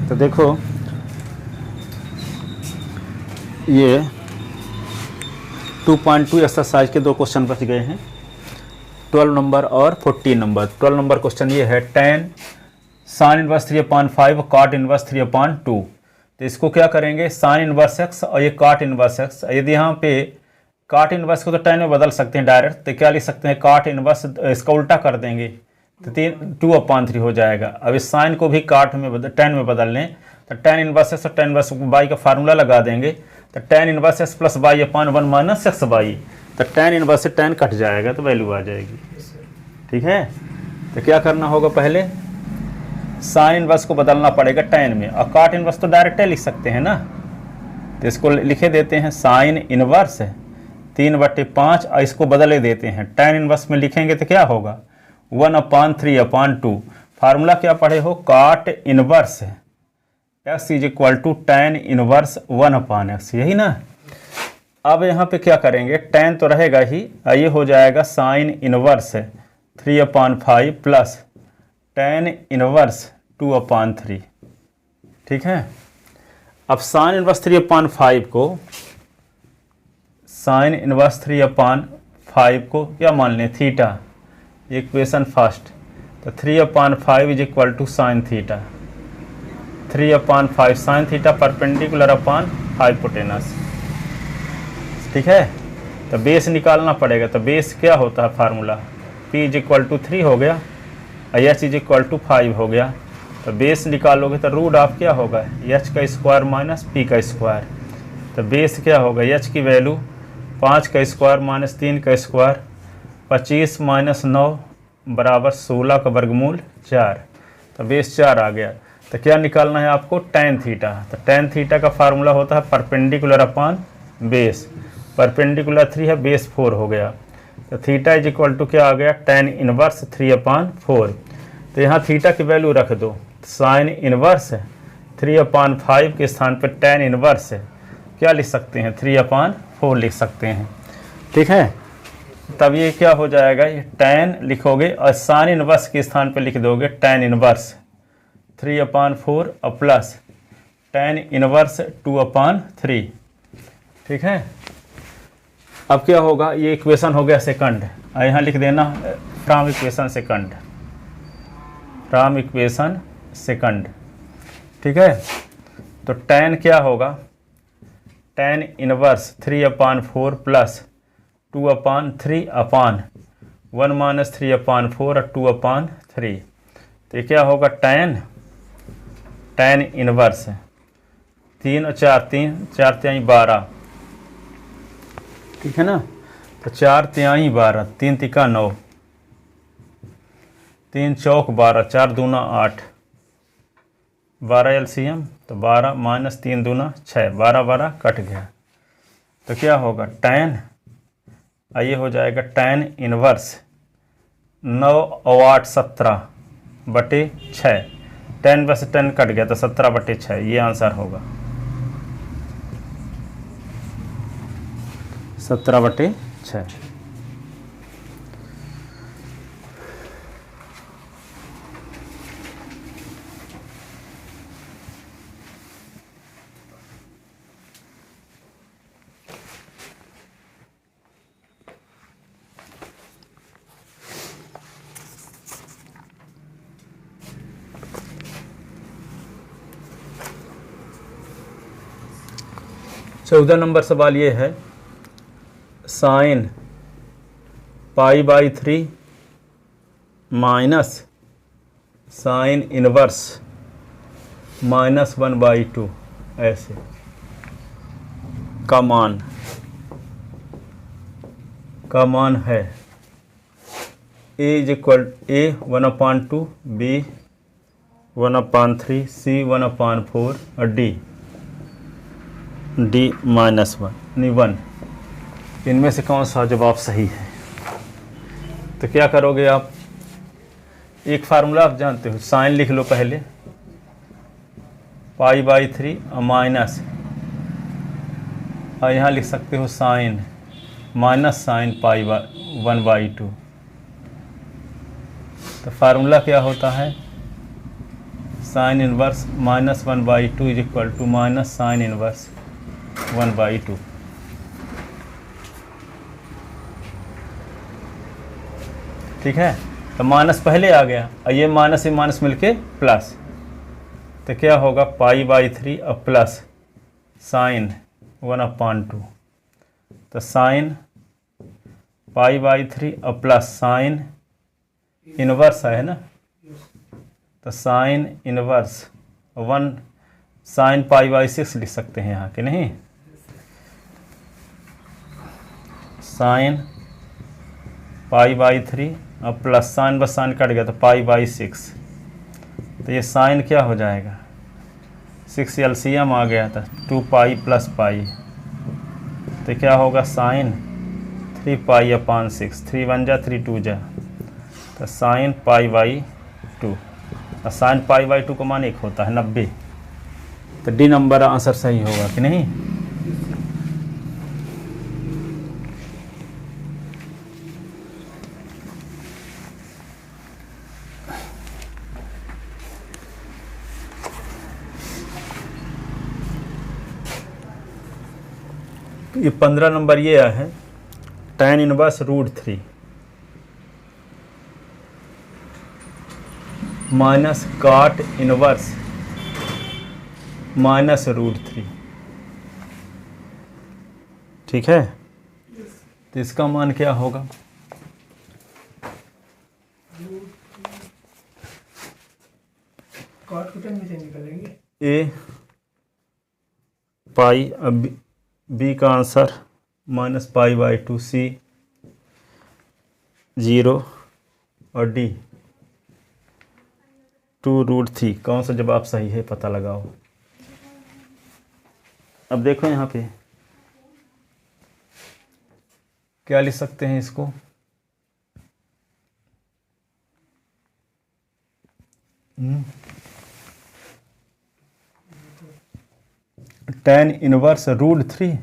तो देखो ये 2.2 एक्सरसाइज के 2 क्वेश्चन बच गए हैं, 12 नंबर और 14 नंबर। 12 नंबर क्वेश्चन ये है tan sin inverse 3/5 cot inverse 3/2। तो इसको क्या करेंगे, साइन इनवर्स एक्स और ये cot इनवर्स एक्स। यदि यहाँ पे cot इनवर्स को तो tan में बदल सकते हैं डायरेक्ट, तो क्या लिख सकते हैं, cot इनवर्स इसका उल्टा कर देंगे तो 2/3 हो जाएगा। अब इस साइन को भी cot में tan में बदल लें तो tan इनवर्स एक्स और tan इनवर्स वाई का फार्मूला लगा देंगे, तो tan inverse x plus y upon 1 minus x y, तो tan इनवर्स से tan कट जाएगा तो वैल्यू आ जाएगी। ठीक है, तो क्या करना होगा, पहले साइन इनवर्स को बदलना पड़ेगा tan में, और cot इनवर्स तो डायरेक्ट लिख सकते हैं ना, तो इसको लिखे देते हैं साइन इनवर्स 3/5 और इसको बदले देते हैं tan इनवर्स में लिखेंगे तो क्या होगा 1/3/2। फार्मूला क्या पढ़े हो, cot inverse x is equal to tan inverse 1/x, यही ना। अब यहाँ पे क्या करेंगे, tan तो रहेगा ही, ये हो जाएगा sine inverse 3/5 plus tan inverse 2/3। ठीक है, अब साइन इनवर्स 3/5 को, साइन इनवर्स 3/5 को क्या मान लें, थीटा, इक्वेशन फर्स्ट। तो 3/5 is equal to sine theta, 3/5 sine theta perpendicular upon hypotenuse. ठीक है, तो बेस निकालना पड़ेगा, तो बेस क्या होता है formula, p is equal to 3 हो गया और h इज इक्वल टू 5 हो गया। तो बेस निकालोगे तो रूट ऑफ क्या होगा, h का स्क्वायर माइनस p का स्क्वायर। तो बेस क्या होगा, h की वैल्यू 5 का स्क्वायर माइनस 3 का स्क्वायर, 25 माइनस 9 बराबर 16 का वर्गमूल 4, तो बेस 4 आ गया। तो क्या निकालना है आपको, tan थीटा। तो tan थीटा का फार्मूला होता है परपेंडिकुलर अपॉन बेस, परपेंडिकुलर 3 है, बेस 4 हो गया। तो थीटा इज इक्वल टू क्या आ गया, tan इनवर्स 3/4। तो यहाँ थीटा की वैल्यू रख दो, साइन इनवर्स 3/5 के स्थान पर tan इनवर्स क्या लिख सकते हैं, 3/4 लिख सकते हैं। ठीक है, तब ये क्या हो जाएगा, ये tan लिखोगे और साइन इनवर्स के स्थान पर लिख दोगे tan इनवर्स 3/4 और प्लस tan इनवर्स 2/3। ठीक है, अब क्या होगा, ये इक्वेशन हो गया सेकंड, और यहाँ लिख देना from equation second, from equation second. ठीक है, तो tan क्या होगा, tan inverse 3/4 plus 2/3 upon 1 minus 3/4 और 2/3। तो क्या होगा, tan इनवर्स 3 और 4 3, 4 3 12। ठीक है ना, तो 4 3 12, 3 3 9, 3 चौक 12, 4 दूना 8, 12 LCM, तो 12 माइनस 3 दूना 6, 12 12 कट गया। तो क्या होगा, tan, ये हो जाएगा tan इनवर्स 9 और 8 17/6, 10 बस 10 कट गया तो 17/6, ये आंसर होगा 17/6। चौदह नंबर सवाल ये है, साइन π/3 माइनस साइन इनवर्स -1/2 ऐसे का मान है a is equal a 1/2, b 1/3, c 1/4 और d -1। इनमें से कौन सा जवाब सही है। तो क्या करोगे आप, एक फार्मूला आप जानते हो, साइन लिख लो पहले π/3 और माइनस, और यहाँ लिख सकते हो साइन माइनस साइन π/1/2। तो फार्मूला क्या होता है, sine inverse -1/2 is equal to minus sine inverse 1/2। ठीक है, तो माइनस पहले आ गया और ये माइनस से माइनस मिलके प्लस, तो क्या होगा π/3 और प्लस साइन 1/2। तो साइन π/3 और प्लस साइन इनवर्स है ना, तो साइन इनवर्स 1 साइन π/6 लिख सकते हैं यहाँ के, नहीं साइन π/3 और प्लस साइन बस साइन कट गया तो π/6। तो ये साइन क्या हो जाएगा, 6 एलसीएम आ गया था 2π + π, तो क्या होगा साइन 3π/6, 3 1 जा 3 2 जा, तो साइन π/2 और साइन π/2 का मान 1 होता है 90। तो डी नंबर आंसर सही होगा कि नहीं। ये 15 नंबर ये है tan inverse √3 minus cot inverse -√3। ठीक है, तो इसका मान क्या होगा, कॉट को टेन में से निकालेंगे ए पाई, अब बी का आंसर -π/2, सी 0 और डी 2√3। कौन सा जवाब सही है पता लगाओ। अब देखो यहाँ पे क्या लिख सकते हैं इसको, tan इनवर्स √3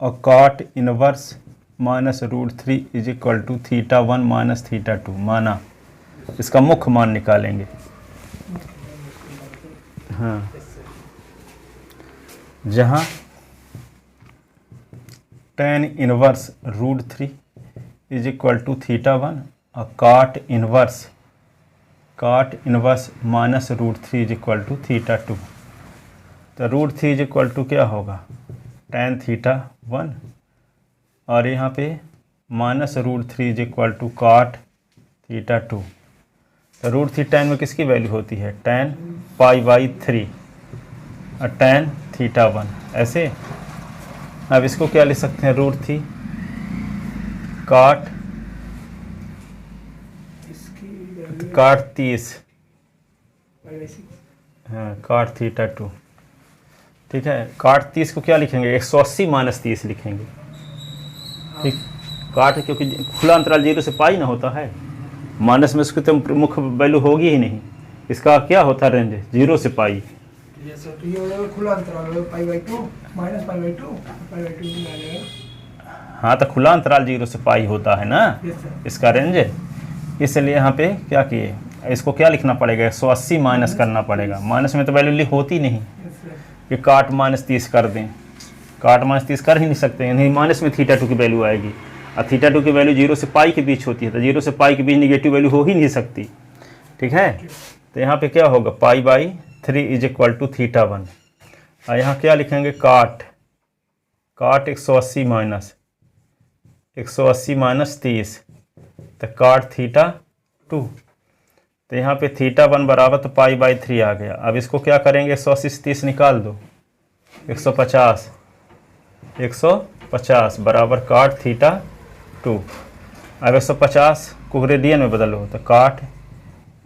और cot inverse -√3 is equal to θ1 - θ2 माना। इसका मुख्य मान निकालेंगे। हाँ, जहाँ tan inverse √3 is equal to θ1 और cot inverse -√3 is equal to θ2, तो √3 इज इक्वल टू क्या होगा tan θ1 और यहाँ पे -√3 इज इक्वल टू cot θ2। तो √3 tan में किसकी वैल्यू होती है, tan π/3 और tan θ1 ऐसे। अब इसको क्या लिख सकते हैं, √3 cot 30, हाँ cot θ2। ठीक है, cot 30 को क्या लिखेंगे, 180 - 30 लिखेंगे। ठीक, cot क्योंकि खुला अंतराल 0 से पाई ना होता है, माइनस में उसकी तो मुख्य वैल्यू होगी ही नहीं। इसका क्या होता है रेंज, 0 से पाई। तो ये खुला अंतराल π/2 -π/2 π/2 हाँ, तो खुला अंतराल 0 से पाई होता है ना इसका रेंज, इसलिए यहाँ पे क्या किए, इसको क्या लिखना पड़ेगा, 180 माइनस करना पड़ेगा। माइनस में तो वैल्यू होती नहीं कि cot -30 कर दें, cot -30 कर ही नहीं सकते, नहीं माइनस में θ2 की वैल्यू आएगी और θ2 की वैल्यू 0 से पाई के बीच होती है, तो 0 से पाई के बीच निगेटिव वैल्यू हो ही नहीं सकती। ठीक है, तो यहाँ पे क्या होगा π/3 इज इक्वल टू θ1 और यहाँ क्या लिखेंगे cot 180 - 30, तो cot θ2, तो यहाँ पे θ1 बराबर तो π/3 आ गया। अब इसको क्या करेंगे, 180 से 30 निकाल दो, 150 बराबर cot θ2। अब 150 को रेडियन में बदलो, तो cot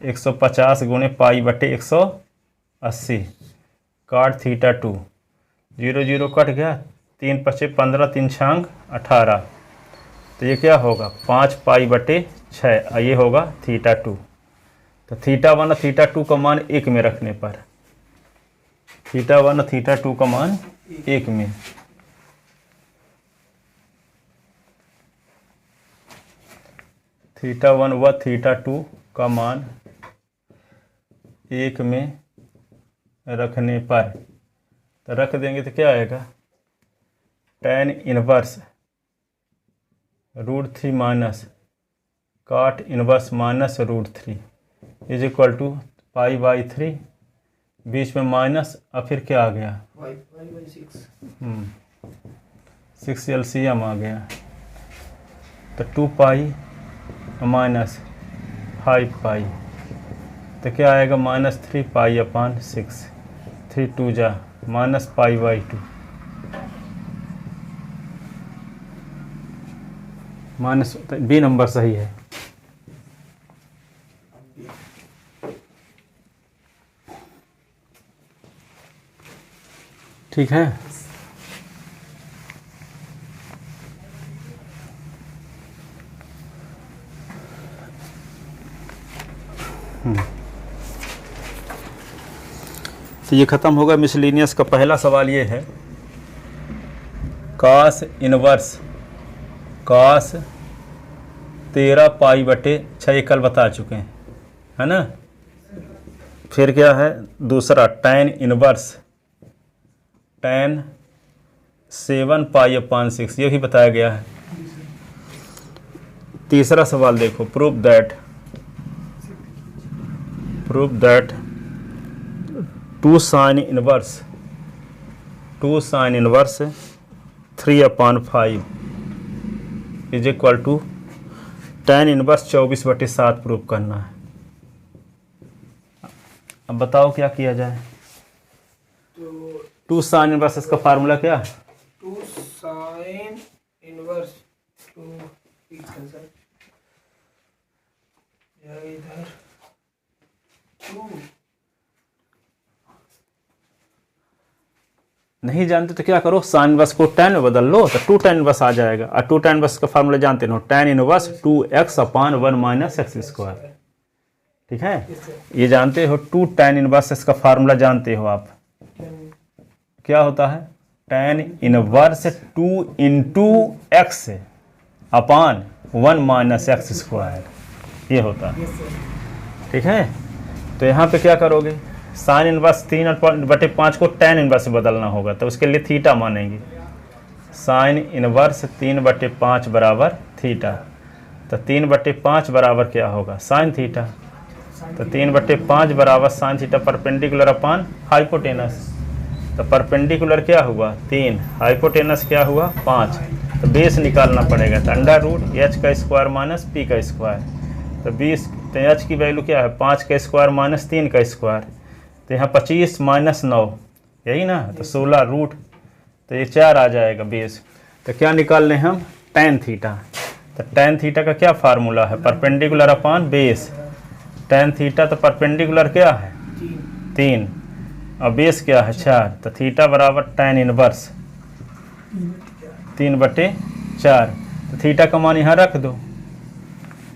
150 गुणे π/180 cot θ2, 0 0 कट गया, 3 × 5 = 15, 3 × 6 = 18, तो ये क्या होगा 5π/6 और ये होगा θ2। तो θ1 और θ2 का मान 1 में रखने पर, θ1 और θ2 का मान 1 में, θ1 व θ2 का मान 1 में रखने पर, तो रख देंगे तो क्या आएगा, tan inverse √3 minus cot inverse minus √3 is equal to π/3, बीच में माइनस, और फिर क्या आ गया, y/6 6 LCM आ गया, तो 2 पाई माइनस 5 पाई, तो क्या आएगा -3 π/6, 3 2 जा -π/2 माइनस, बी नंबर सही है। ठीक है, तो ये ख़त्म होगा मिसलिनियस का। पहला सवाल ये है, cos इनवर्स cos 13 π/6 ये कल बता चुके हैं, है ना। फिर क्या है दूसरा, tan इनवर्स tan 7 π/6 ये भी बताया गया है। तीसरा सवाल देखो, prove that 2 sin inverse 3/5 is equal to tan inverse 24/7 prove करना है। अब बताओ क्या किया जाए। तो 2 sin इनवर्स, इसका फार्मूला क्या है, 2 sin इनवर्स 2 कैंसिल जाएगा इधर 2, नहीं जानते तो क्या करो, साइन इनवर्स को tan में बदल लो तो 2 tan इनवर्स आ जाएगा। और 2 tan इनवर्स का फार्मूला जानते हो, tan इनवर्स 2x/1 - x²। ठीक है, ये जानते हो 2 tan इनवर्स, इसका फार्मूला जानते हो आप, क्या होता है, tan इनवर्स 2 × x/1 - x², ये होता है। ठीक है, तो यहाँ पे क्या करोगे, साइन इनवर्स 3/5 को tan इनवर्स से बदलना होगा, तो उसके लिए थीटा मानेंगे। साइन इनवर्स 3/5 बराबर थीटा, तो 3/5 बराबर क्या होगा, साइन थीटा, तो 3/5 बराबर sign theta perpendicular upon hypotenuse, तो परपेंडिकुलर क्या हुआ 3, हाइपोटेनस क्या हुआ 5, तो बेस निकालना पड़ेगा, तो √h² - p², तो 20, तो h की वैल्यू क्या है 5² - 3², तो यहाँ 25 - 9 यही ना, तो 16 रूट, तो ये 4 आ जाएगा बेस। तो क्या निकाल लें हम, tan थीटा, तो tan थीटा का क्या फार्मूला है, perpendicular upon base, tan theta तो परपेंडिकुलर क्या है 3 और बेस क्या है 4, तो थीटा बराबर tan इनवर्स 3/4, तो थीटा का मान यहाँ रख दो।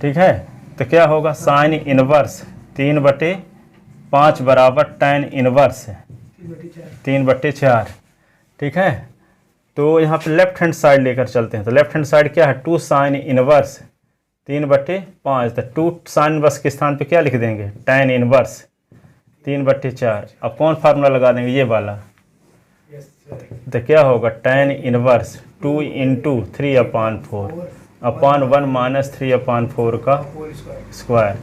ठीक है, तो क्या होगा, साइन इनवर्स 3/5 बराबर tan इनवर्स 3/4। ठीक है, तो यहाँ पे लेफ्ट हैंड साइड लेकर चलते हैं, तो लेफ्ट हैंड साइड क्या है 2 sin इनवर्स 3/5, तो 2 sin इनवर्स के स्थान पे क्या लिख देंगे, tan इनवर्स 3/4, अब कौन फार्मूला लगा देंगे, ये वाला, तो क्या होगा tan इनवर्स 2 × 3/4 अपॉन 1 - 3/4 का स्क्वायर,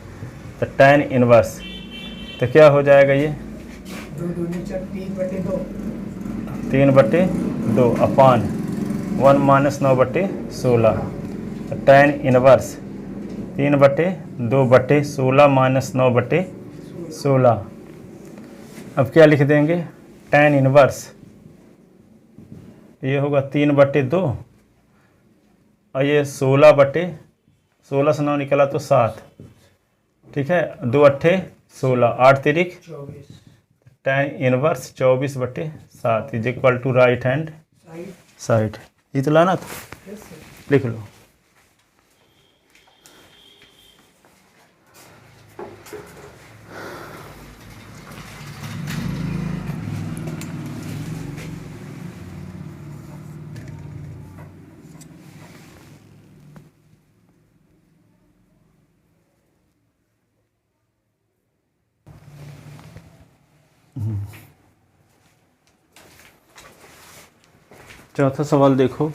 तो tan इनवर्स, तो क्या हो जाएगा ये 3/2 अपॉन 1 - 9/16, तो tan इनवर्स 3/2/16 - 9/16। अब क्या लिख देंगे, tan इनवर्स ये होगा 3/2 और ये 16 से 9 निकला तो 7। ठीक है, 2 × 8 16, 8 तिरिक 24 tan inverse 24/7 is equal to right hand side. ये तो लाना था, लिख लो। चौथा सवाल देखो।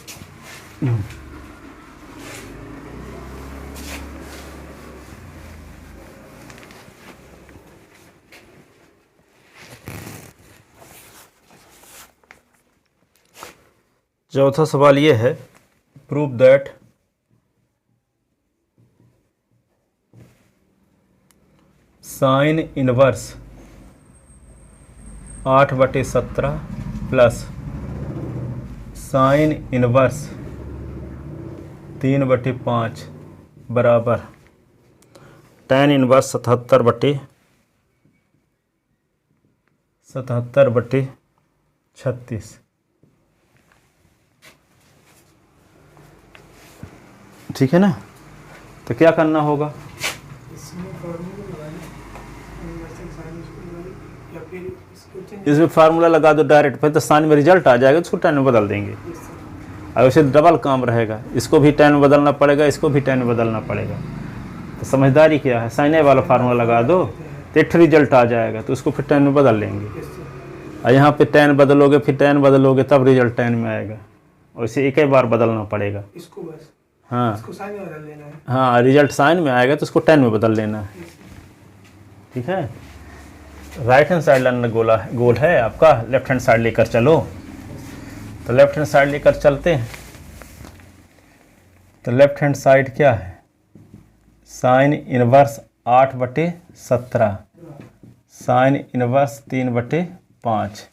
चौथा सवाल ये है, prove that sine inverse 8/17 plus sign inverse 3/5 बराबर tan इनवर्स 77/36। ठीक है ना? तो क्या करना होगा? इसमें फार्मूला लगाना, यूनिवर्सल साइन उसको लगाना, या फिर इसको चेंज। इसमें फार्मूला लगा दो डायरेक्ट, फिर तो साइन में रिजल्ट आ जाएगा, उसको tan में बदल देंगे। और वैसे डबल काम रहेगा, इसको भी tan में बदलना पड़ेगा, इसको भी tan में बदलना पड़ेगा। तो समझदारी क्या है, साइन ए वाला फार्मूला लगा दो तो एक रिजल्ट आ जाएगा, तो उसको फिर tan में बदल लेंगे। और यहाँ पे tan बदलोगे, फिर tan बदलोगे, तब रिजल्ट tan में आएगा। और इसे एक ही बार बदलना पड़ेगा। इसको बस, हाँ इसको साइन में बदल लेना है। हाँ, रिजल्ट साइन में आएगा तो उसको tan में बदल लेना है। ठीक है? राइट हैंड साइड लाइन गोल है आपका, लेफ्ट हैंड साइड लेकर चलो। तो लेफ्ट हैंड साइड लेकर चलते हैं। तो लेफ्ट हैंड साइड क्या है? Sine inverse 8/17, sign inverse 3/5।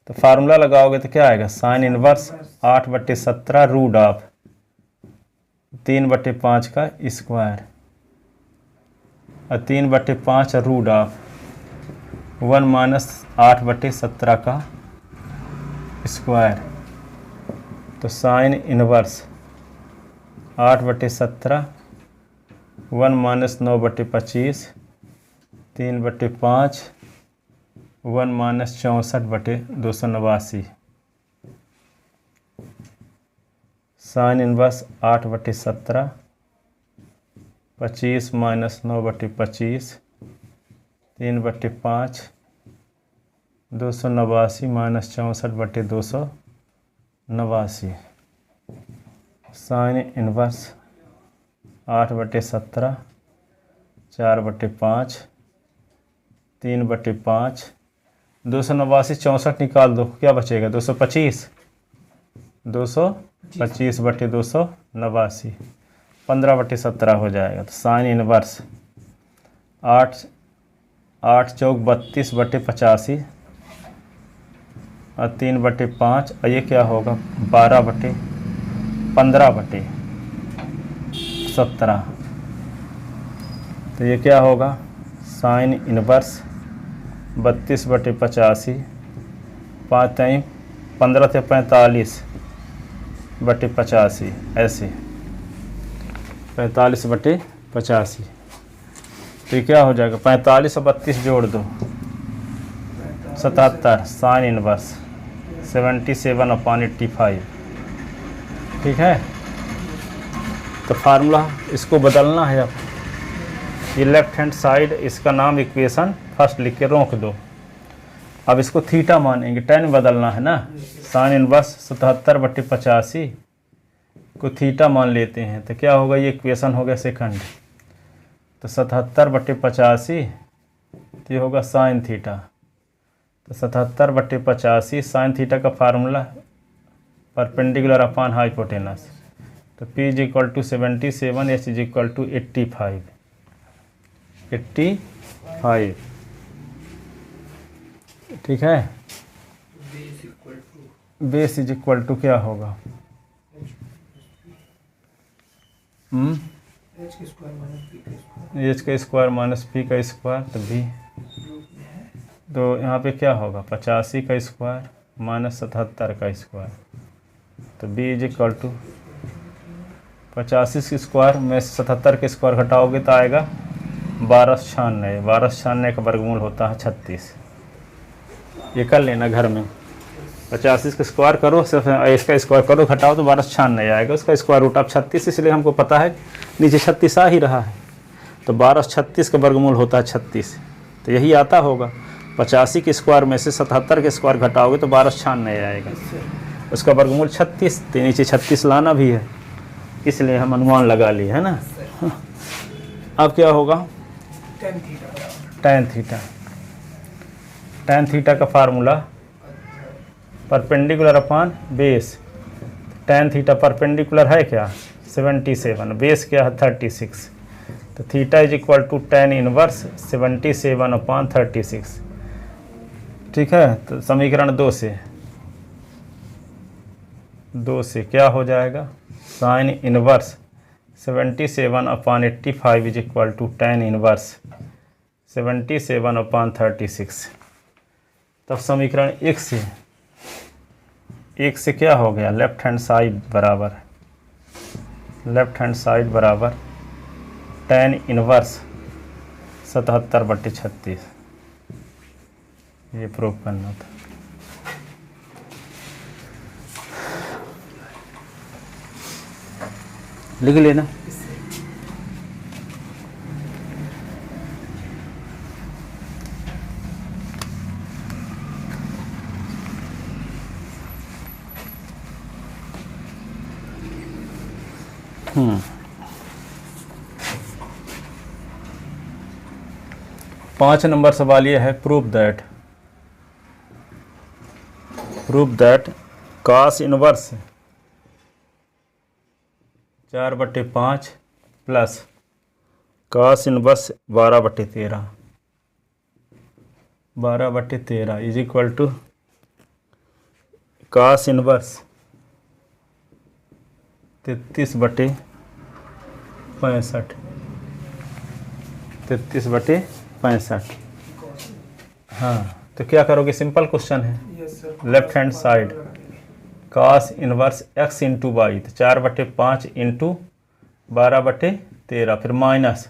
तो फार्मूला लगाओगे तो क्या आएगा? साइन इनवर्स 8/17 रूट ऑफ 3/5 का स्क्वायर और 3/5 रूट ऑफ 1 - 8/17 का स्क्वायर। तो sine inverse 8/17 1 - 9/25 3/5 1 - 64/289। Sine inverse 8/17 25 - 9/25 3/5 289 - 64/289। Sine inverse 8/17 4/5 3/5 289 64 निकाल दो, क्या बचेगा? 225 225/289 15/17 हो जाएगा। तो साइन इनवर्स 8 चौक 32/85 और 3/5 और ये क्या होगा? 15/17। तो ये क्या होगा? साइन इनवर्स 32/85 5 टाइम 15 से 45/85 ऐसे 45/85। तो ये क्या हो जाएगा? 45 और 32 जोड़ दो 77 साइन इनवर्स 77/85। ठीक है? तो फार्मूला इसको बदलना है। अब ये लेफ्ट हैंड साइड, इसका नाम इक्वेशन फर्स्ट लिख के रोक दो। अब इसको थीटा मानेंगे, tan बदलना है ना। साइन इनवर्स 77/85 को थीटा मान लेते हैं। तो क्या होगा? ये इक्वेशन हो गया सेकंड। तो 77/85 तो ये होगा साइन थीटा। तो 77/85 साइन थीटा का फार्मूला परपेंडिकुलर अपॉन हाइपोटेनस। तो P = 77, H = 85। ठीक है? बेस इज इक्वल टू क्या होगा? एच का स्क्वायर माइनस पी का स्क्वायर। तो बी, तो यहाँ पे क्या होगा? 85 का स्क्वायर माइनस 77 का स्क्वायर। तो बी इज इक्वल टू 85 के स्क्वायर में 77 के स्क्वायर घटाओगे तो आएगा 1296। 1296 का वर्गमूल होता है 36। ये कर लेना घर में। 85 का स्क्वायर करो, सिर्फ इसका स्क्वायर करो, घटाओ तो 1296 आएगा। उसका स्क्वायर रूट ऑफ 36, इसलिए हमको पता है नीचे 36 आ ही रहा है। तो 1236 का वर्गमूल होता है 36। तो यही आता होगा। 85 के स्क्वायर में से 77 के स्क्वायर घटाओगे तो 1296 आएगा। उसका वर्गमूल 36, तो नीचे 36 लाना भी है, इसलिए हम अनुमान लगा लिए, है ना। अब क्या होगा, tan थीटा का formula perpendicular upon base. tan theta perpendicular है क्या 77, बेस क्या है 36, तो theta is equal to tan inverse 77 upon 36। ठीक है, तो समीकरण 2 से क्या हो जाएगा, sine inverse 77 upon 85 is equal to tan inverse 77 upon 36। तब समीकरण 1 से क्या हो गया, लेफ्ट हैंड साइड बराबर tan इनवर्स 77/36। ये प्रूव करना था। लिख लेना। पाँच नंबर सवाल ये है, prove that cos inverse 4/5 plus cos inverse 12/13 is equal to cos inverse 33/65। हाँ, तो क्या करोगे, सिंपल क्वेश्चन है, left hand side cos inverse x into y, तो 4/5 इंटू 12/13, फिर माइनस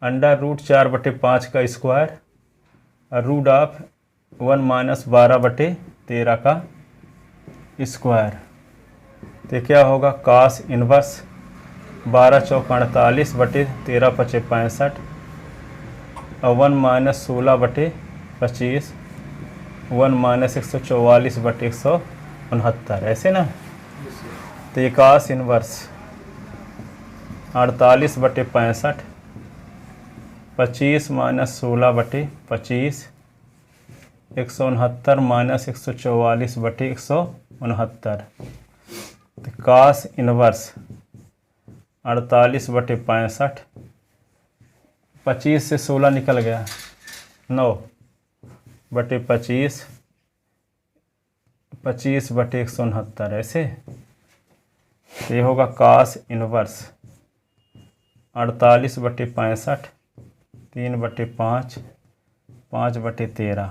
अंडर रूट 4/5 का स्क्वायर और रूट ऑफ 1 माइनस 12/13 का स्क्वायर। तो क्या होगा, cos इनवर्स 12 चौक 48/13 पचे 65 और 1 माइनस 16/25, 1 माइनस 144/169, ऐसे ना। तो ये cos इनवर्स 48/65, 25 माइनस 16/25, 169 माइनस 144/169। तो cos इनवर्स 48/65, 25 से 16 निकल गया, 9/25, 25/169, ऐसे। तो ये होगा cos इनवर्स 48/65, 3/5, 5/13।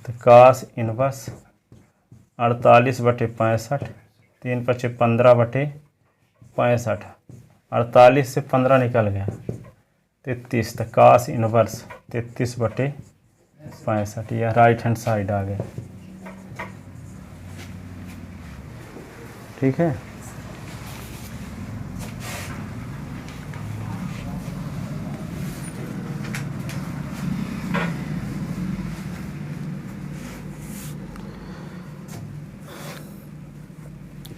तो cos इनवर्स 48/65, 3 × 5 = 15/65, 48 से 15 निकल गया 33। तो cos इनवर्स 33/65, यह राइट हैंड साइड आ गया। ठीक है,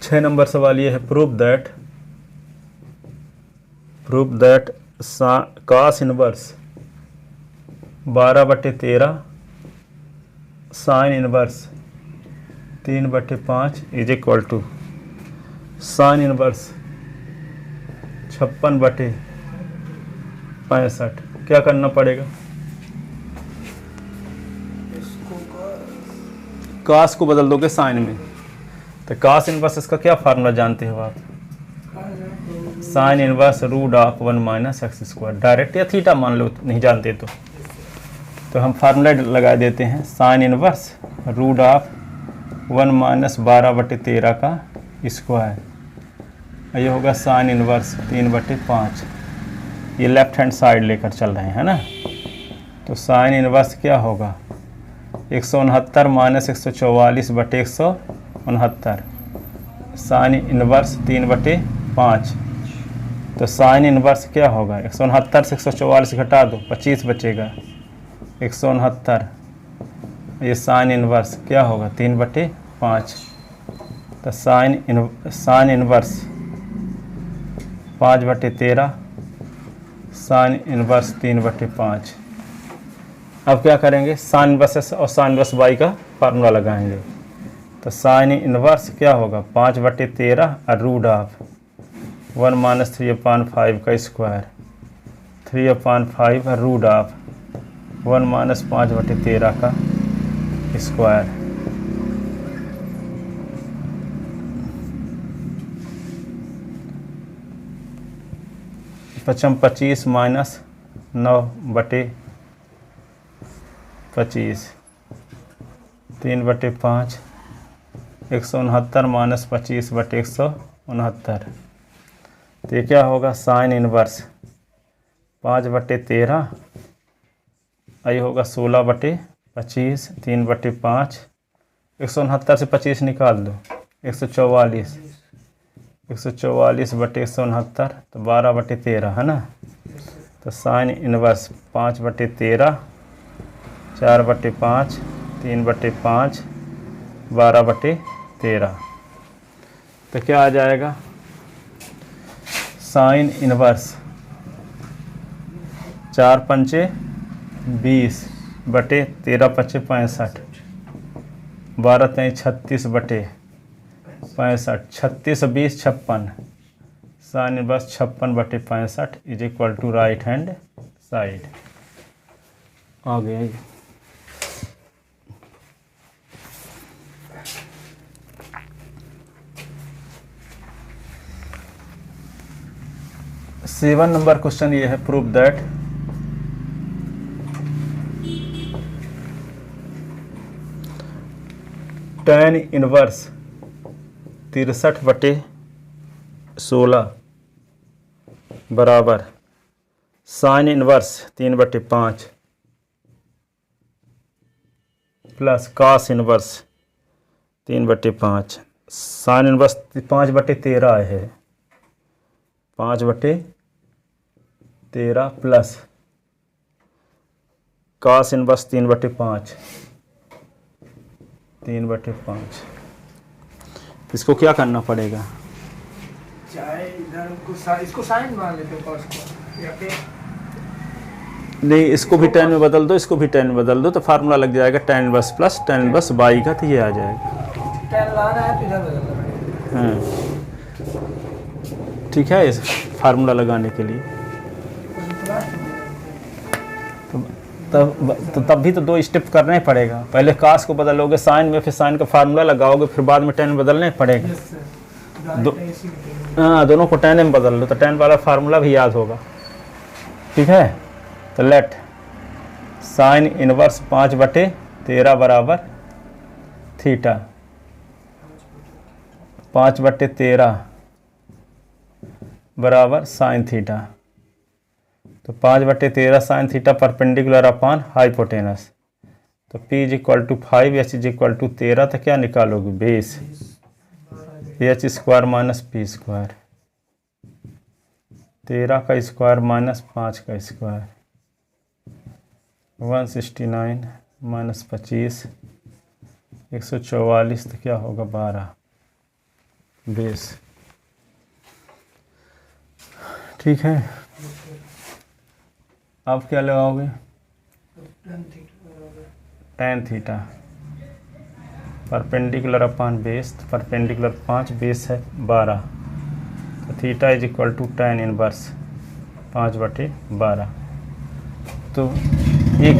छः नंबर सवाल ये है, prove that cos inverse 12/13 sine inverse 3/5 is equal to sine inverse 56/65। क्या करना पड़ेगा, cos को बदल दोगे साइन में। तो cos इनवर्स इसका क्या फार्मूला जानते हो आप, sine inverse root of 1 minus x square, direct या थीटा मान लो, नहीं जानते तो हम फार्मूला लगा देते हैं, sine inverse root of 1 minus 12/13 का स्क्वायर, ये होगा साइन इनवर्स 3/5। ये लेफ्ट हैंड साइड लेकर चल रहे हैं, है ना। तो साइन इनवर्स क्या होगा, 169 माइनस 144/169, साइन इनवर्स 3/5। तो साइन इनवर्स क्या होगा, 169 से 144 घटा दो, 25 बचेगा, 169। ये साइन इनवर्स क्या होगा, 3/5। 5, तो साइन इनवर्स 5/13 साइन इनवर्स 3/5। अब क्या करेंगे, साइन इनवर्स एक्स और साइन इनवर्स वाई का फार्मूला लगाएंगे। तो साइन इनवर्स क्या होगा 5/13 और रूट ऑफ 1 - 3/5 का स्क्वायर, 3/5 और रूट ऑफ 1 - 5/13 का स्क्वायर। पचम 25 minus 9/25, 3/5, 169 minus 25/169। तो ये क्या होगा साइन इनवर्स 5/13, ये होगा 16/25, 3/5, 169 से 25 निकाल दो 144, 144/169 तो 12/13 है ना। तो साइन इनवर्स 5/13, 4/5, 3/5, 12/13। तो क्या आ जाएगा साइन इनवर्स 4×5 20 बटे 13×5 65, 12×3 36/65, 36 और 20 56, sine inverse 56/65 is equal to right hand side. आ गया ये। सेवन नंबर क्वेश्चन ये है, प्रूव दैट tan इनवर्स 63/16 बराबर sign inverse 3/5 plus cos inverse 3/5। Sine inverse 5/13 है, 5/13 प्लस कॉस इनवर्स 3/5, 3/5। इसको क्या करना पड़ेगा, चाहे इधर इसको साइन मान लेते हो cos को, या फिर नहीं इसको भी tan में बदल दो, इसको भी tan में बदल दो, तो फार्मूला लग जाएगा tan inverse plus tan inverse by का, तो ये आ जाएगा। tan लाना है तो इधर बदलना पड़ेगा। हाँ ठीक है, इस फार्मूला लगाने के लिए तब भी तो 2 स्टेप करना ही पड़ेगा। पहले कास को बदलोगे साइन में, फिर साइन का फार्मूला लगाओगे, फिर बाद में tan बदलना ही पड़ेगा। हाँ दोनों को tan में बदल लो तो tan वाला फार्मूला भी याद होगा। ठीक है, तो लेट साइन इनवर्स 5/13 बराबर थीटा, 5/13 बराबर साइन थीटा। तो 5/13 sign theta perpendicular upon hypotenuse. तो P = 5, H = 13, तो क्या निकालोगे बेस, H² - P², 13 का स्क्वायर माइनस 5 का स्क्वायर, 169 माइनस 25, 144, तो क्या होगा 12 बेस। ठीक है, अब क्या लगाओगे tan theta perpendicular upon base, तो परपेंडिकुलर 5 बेस है 12, तो थीटा = tan इनवर्स 5/12। तो 1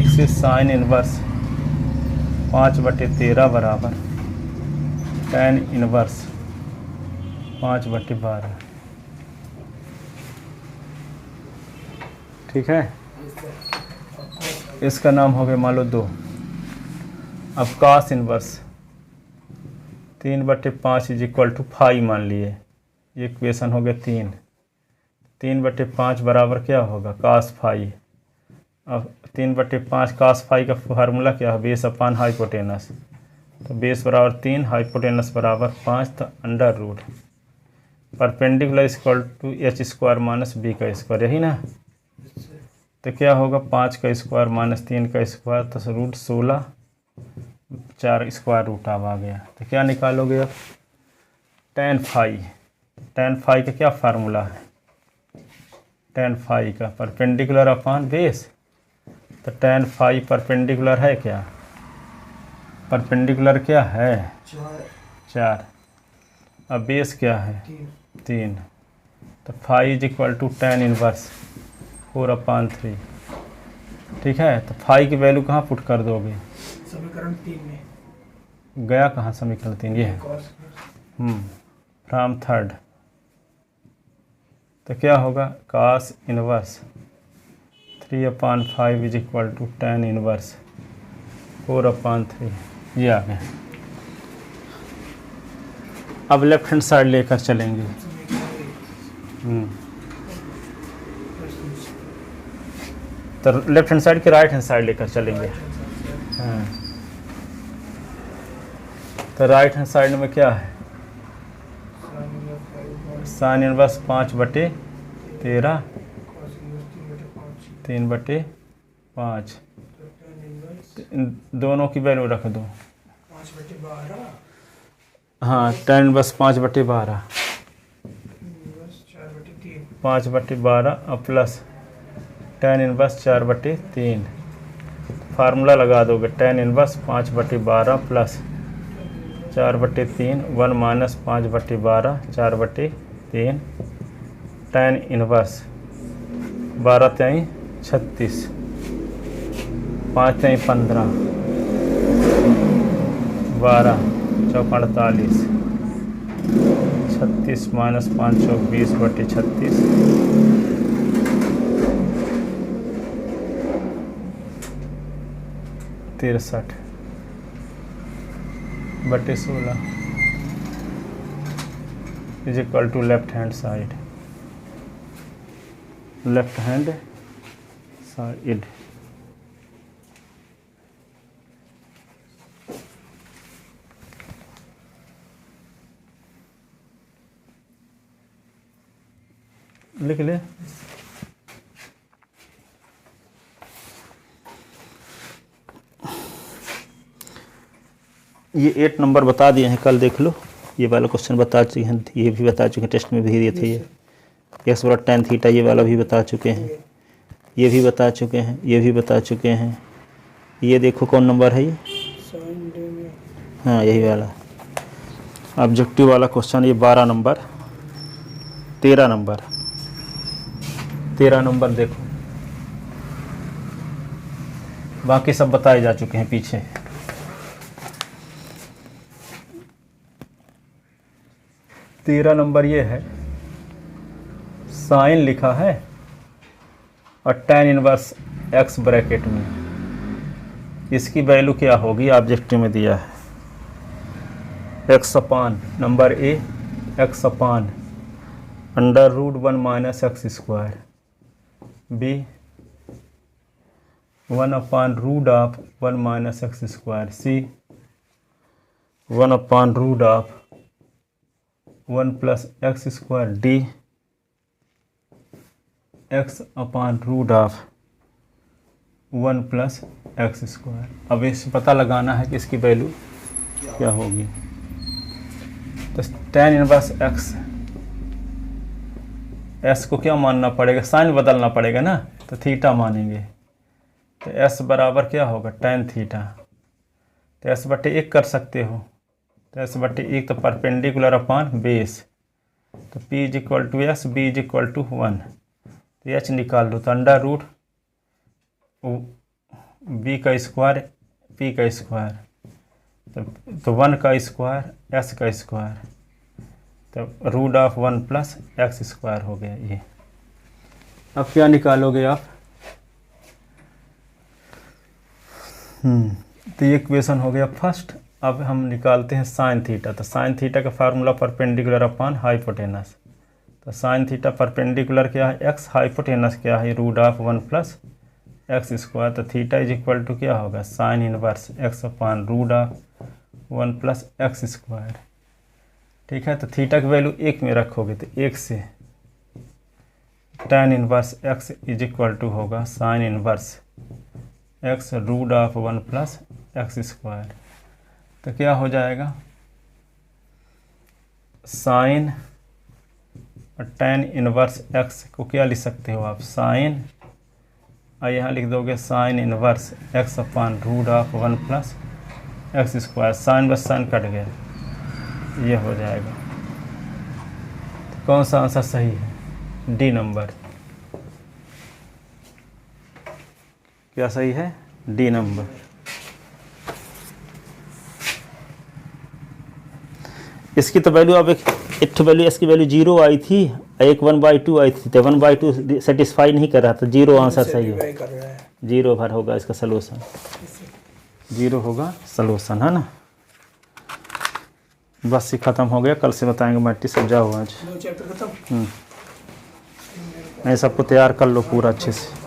से साइन इनवर्स 5/13 बराबर tan इनवर्स 5/12। ठीक है, इसका नाम हो गया मान लो 2। अब कॉस इनवर्स 3/5 = 5 मान लिए, ये इक्वेशन हो गया 3। 3/5 बराबर क्या होगा cos फाई। अब 3/5 cos फाई का फार्मूला क्या है, बेस अपॉन हाइपोटेनस। तो बेस बराबर 3, हाइपोटेनस बराबर 5, तो under root perpendicular = H² - B का स्क्वायर, यही ना। तो क्या होगा 5 का स्क्वायर माइनस 3 का स्क्वायर, तो √16 4 स्क्वायर रूट ऑफ आ गया। तो क्या निकालोगे अब? tan phi. tan फाई का क्या फार्मूला है? tan फाई का परपेंडिकुलर अपॉन बेस। तो tan फाई परपेंडिकुलर है क्या? परपेंडिकुलर क्या है? 4। अब बेस क्या है? 3। तो phi is equal to tan inverse 4/3। ठीक है, तो फाई की वैल्यू कहाँ पुट कर दोगे? समीकरण 3 में। गया कहाँ समीकरण 3? ये है cos फ्रॉम थर्ड। तो क्या होगा? cos inverse 3/5 is equal to tan inverse 4/3। ये आ गया। अब लेफ्ट हैंड साइड लेकर चलेंगे। तो लेफ्ट हैंड साइड के राइट हैंड साइड लेकर चलेंगे। हाँ, तो राइट हैंड साइड में क्या है? Sine inverse 5/13 3/5। इन दोनों की वैल्यू रख दो। 5/12 हाँ, tan इनवर्स 5/12 4/3 5/12 और प्लस tan इनवर्स 4/3। फार्मूला लगा दोगे। tan inverse 5/12 plus 4/3 1 minus 5/12 4/3 tan inverse 12×3 36 5×3 15 12 4 48 36 minus 5 20/36 63/16 is equal to left hand side. Left hand side लिख ले। ये 8 नंबर बता दिए हैं, कल देख लो। ये वाला क्वेश्चन बता चुके हैं, ये भी बता चुके हैं, टेस्ट में भी दिए थे। ये x बराबर tan थीटा ये वाला भी बता चुके हैं, ये भी बता चुके हैं, ये भी बता चुके हैं। ये देखो कौन नंबर है ये? हाँ, यही वाला ऑब्जेक्टिव वाला क्वेश्चन। ये 12 नंबर 13 नंबर देखो। बाकी सब बताए जा चुके हैं पीछे। तेरह नंबर ये है, साइन लिखा है और tan इनवर्स x ब्रैकेट में। इसकी वैल्यू क्या होगी? ऑब्जेक्टिव में दिया है x upon number A x upon √1 minus x square, B 1/√1 minus x square, C 1/√1 plus x square, D x/√1 plus x square. अब इसे पता लगाना है कि इसकी वैल्यू क्या होगी। तो tan इनवर्स s को क्या मानना पड़ेगा? साइन बदलना पड़ेगा ना, तो थीटा मानेंगे। तो s बराबर क्या होगा? tan theta. तो s/1 कर सकते हो, तो s/1 तो परपेंडिकुलर अपॉन बेस। तो p is equal to s, b is equal to 1। तो h निकाल लो, तो √ b का स्क्वायर p का स्क्वायर, तो 1 का स्क्वायर s का स्क्वायर, तो √1 प्लस एक्स स्क्वायर हो गया ये। अब क्या निकालोगे आप? तो ये इक्वेशन हो गया फर्स्ट। अब हम निकालते हैं साइन थीटा। तो साइन थीटा का फार्मूला परपेंडिकुलर अपॉन हाइपोटेनस। तो साइन थीटा परपेंडिकुलर क्या है? x, हाइपोटेनस क्या है? √1 प्लस एक्स स्क्वायर। तो थीटा इज इक्वल टू क्या होगा? Sine inverse x/√1 plus x square. ठीक है, तो थीटा की वैल्यू 1 में रखोगे तो 1 से tan inverse x is equal to होगा sine inverse x √1 plus x square. तो क्या हो जाएगा, साइन और tan इनवर्स x को क्या लिख सकते हो आप, साइन, और यहाँ लिख दोगे sine inverse x upon root of 1 plus x square, sine बस साइन कट गया, ये हो जाएगा। तो कौन सा आंसर सही है, डी नंबर। क्या सही है, डी नंबर। इसकी तो वैल्यू अब एक वैल्यू, इसकी वैल्यू 0 आई थी, एक 1/2 आई थी, तो 1/2 सेटिस्फाई नहीं कर रहा था, 0 आंसर सही है, 0 भर होगा इसका सलूशन, 0 होगा सलूशन, है ना। बस ये ख़त्म हो गया, कल से बताएंगे मैट्रिक्स, सब जाओ आज। 2 चैप्टर खत्म। नहीं, सबको तैयार कर लो पूरा अच्छे से।